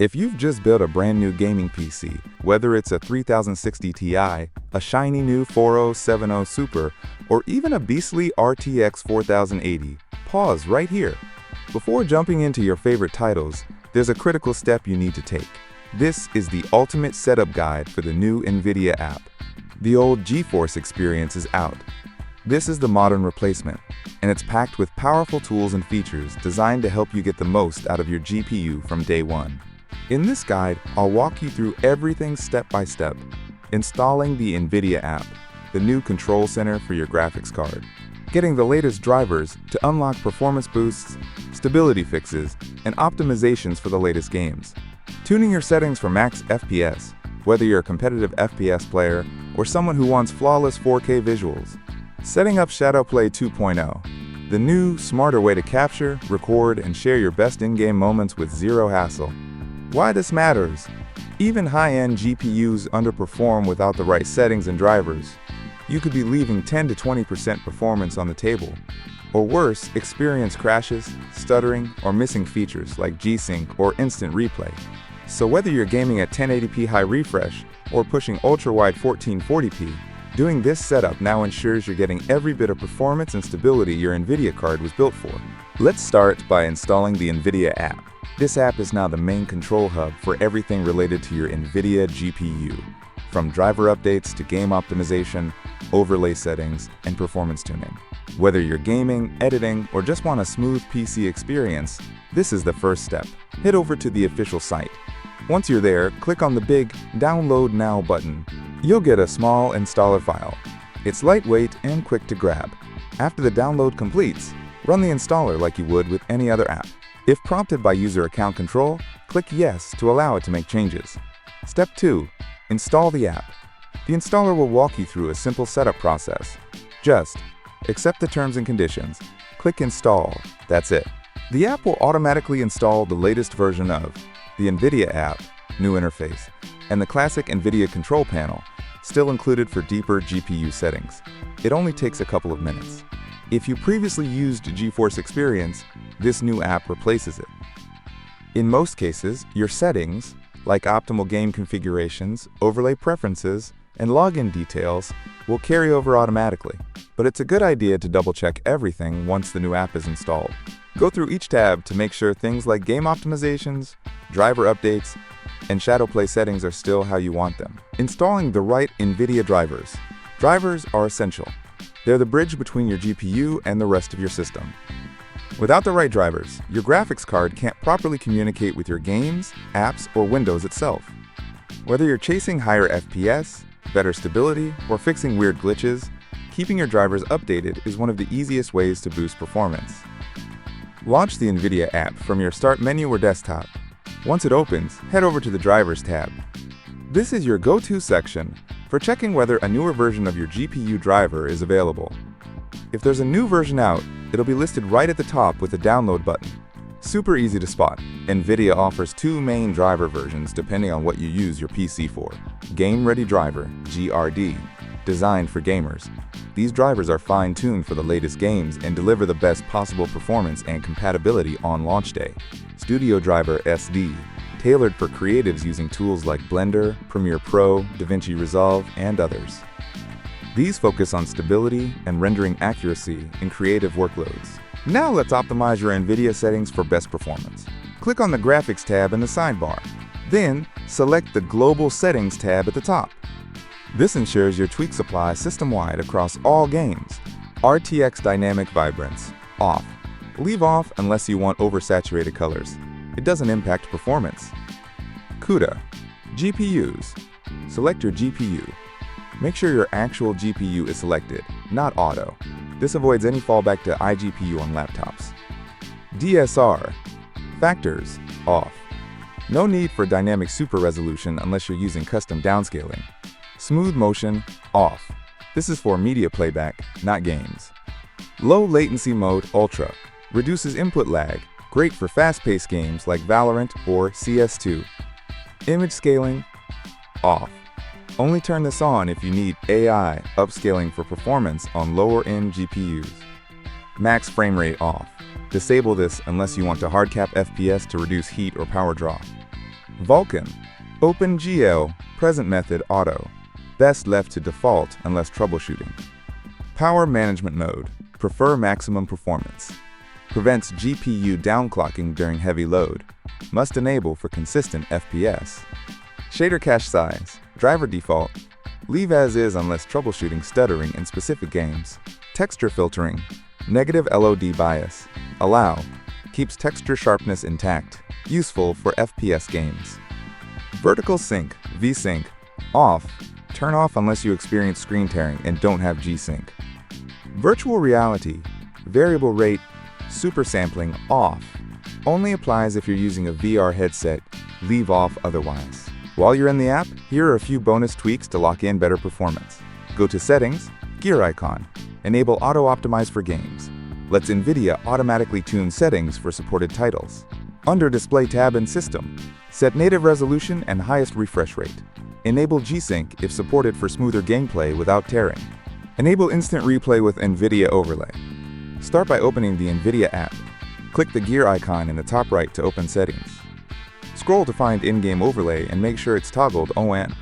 If you've just built a brand new gaming PC, whether it's a 3060 Ti, a shiny new 4070 Super, or even a beastly RTX 4080, pause right here. Before jumping into your favorite titles, there's a critical step you need to take. This is the ultimate setup guide for the new NVIDIA app. The old GeForce Experience is out. This is the modern replacement, and it's packed with powerful tools and features designed to help you get the most out of your GPU from day one. In this guide, I'll walk you through everything step by step. Installing the NVIDIA App, the new control center for your graphics card. Getting the latest drivers to unlock performance boosts, stability fixes, and optimizations for the latest games. Tuning your settings for max FPS, whether you're a competitive FPS player or someone who wants flawless 4K visuals. Setting up ShadowPlay 2.0, the new, smarter way to capture, record, and share your best in-game moments with zero hassle. Why this matters? Even high-end GPUs underperform without the right settings and drivers. You could be leaving 10 to 20% performance on the table. Or worse, experience crashes, stuttering, or missing features like G-Sync or instant replay. So whether you're gaming at 1080p high refresh or pushing ultra-wide 1440p, doing this setup now ensures you're getting every bit of performance and stability your NVIDIA card was built for. Let's start by installing the NVIDIA app. This app is now the main control hub for everything related to your NVIDIA GPU, from driver updates to game optimization, overlay settings, and performance tuning. Whether you're gaming, editing, or just want a smooth PC experience, this is the first step. Head over to the official site. Once you're there, click on the big Download Now button. You'll get a small installer file. It's lightweight and quick to grab. After the download completes, run the installer like you would with any other app. If prompted by user account control, click Yes to allow it to make changes. Step 2. Install the app. The installer will walk you through a simple setup process. Just accept the terms and conditions. Click Install. That's it. The app will automatically install the latest version of the NVIDIA app, new interface, and the classic NVIDIA control panel, still included for deeper GPU settings. It only takes a couple of minutes. If you previously used GeForce Experience, this new app replaces it. In most cases, your settings, like optimal game configurations, overlay preferences, and login details, will carry over automatically. But it's a good idea to double-check everything once the new app is installed. Go through each tab to make sure things like game optimizations, driver updates, and ShadowPlay settings are still how you want them. Installing the right NVIDIA drivers. Drivers are essential. They're the bridge between your GPU and the rest of your system. Without the right drivers, your graphics card can't properly communicate with your games, apps, or Windows itself. Whether you're chasing higher FPS, better stability, or fixing weird glitches, keeping your drivers updated is one of the easiest ways to boost performance. Launch the NVIDIA app from your Start menu or desktop. Once it opens, head over to the Drivers tab. This is your go-to section for checking whether a newer version of your GPU driver is available. If there's a new version out, it'll be listed right at the top with a download button. Super easy to spot. NVIDIA offers two main driver versions depending on what you use your PC for. Game Ready Driver, GRD, designed for gamers. These drivers are fine-tuned for the latest games and deliver the best possible performance and compatibility on launch day. Studio Driver SD, tailored for creatives using tools like Blender, Premiere Pro, DaVinci Resolve, and others. These focus on stability and rendering accuracy in creative workloads. Now let's optimize your NVIDIA settings for best performance. Click on the Graphics tab in the sidebar. Then, select the Global Settings tab at the top. This ensures your tweaks apply system-wide across all games. RTX Dynamic Vibrance, off. Leave off unless you want oversaturated colors. It doesn't impact performance. CUDA, GPUs. Select your GPU. Make sure your actual GPU is selected, not auto. This avoids any fallback to iGPU on laptops. DSR, factors, off. No need for dynamic super resolution unless you're using custom downscaling. Smooth motion, off. This is for media playback, not games. Low latency mode, ultra. Reduces input lag, great for fast-paced games like Valorant or CS2. Image scaling, off. Only turn this on if you need AI upscaling for performance on lower-end GPUs. Max frame rate off. Disable this unless you want to hardcap FPS to reduce heat or power draw. Vulkan. OpenGL, present method auto. Best left to default unless troubleshooting. Power management mode. Prefer maximum performance. Prevents GPU downclocking during heavy load. Must enable for consistent FPS. Shader cache size. Driver default. Leave as is unless troubleshooting stuttering in specific games. Texture filtering. Negative LOD bias. Allow. Keeps texture sharpness intact. Useful for FPS games. Vertical sync, VSync. Off. Turn off unless you experience screen tearing and don't have G-Sync. Virtual reality. Variable rate. Super sampling off. Only applies if you're using a VR headset. Leave off otherwise. While you're in the app, here are a few bonus tweaks to lock in better performance. Go to Settings, Gear icon. Enable Auto-Optimize for games. Lets NVIDIA automatically tune settings for supported titles. Under Display tab in System, set native resolution and highest refresh rate. Enable G-Sync if supported for smoother gameplay without tearing. Enable Instant Replay with NVIDIA Overlay. Start by opening the NVIDIA app. Click the gear icon in the top right to open settings. Scroll to find in-game overlay and make sure it's toggled ON.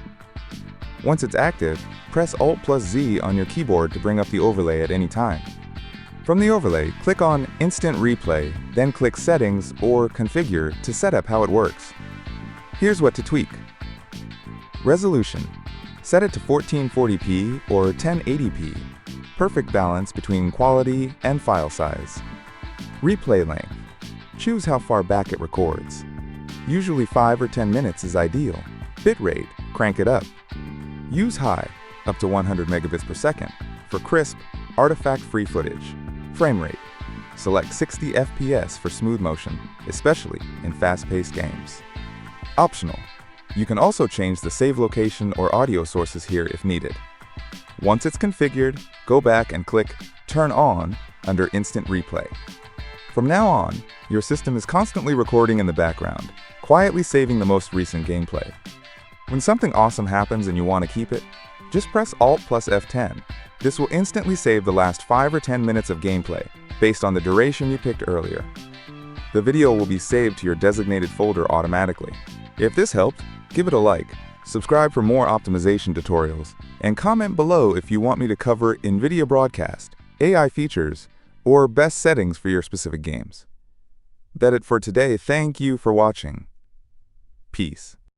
Once it's active, press Alt+Z on your keyboard to bring up the overlay at any time. From the overlay, click on Instant Replay, then click Settings or Configure to set up how it works. Here's what to tweak. Resolution. Set it to 1440p or 1080p. Perfect balance between quality and file size. Replay length. Choose how far back it records. Usually 5 or 10 minutes is ideal. Bitrate. Crank it up. Use high, up to 100 megabits per second, for crisp, artifact-free footage. Frame rate. Select 60 FPS for smooth motion, especially in fast-paced games. Optional. You can also change the save location or audio sources here if needed. Once it's configured, go back and click Turn On under Instant Replay. From now on, your system is constantly recording in the background, quietly saving the most recent gameplay. When something awesome happens and you want to keep it, just press Alt plus F10. This will instantly save the last 5 or 10 minutes of gameplay, based on the duration you picked earlier. The video will be saved to your designated folder automatically. If this helped, give it a like, subscribe for more optimization tutorials, and comment below if you want me to cover NVIDIA broadcast, AI features, or best settings for your specific games. That's it for today. Thank you for watching. Peace.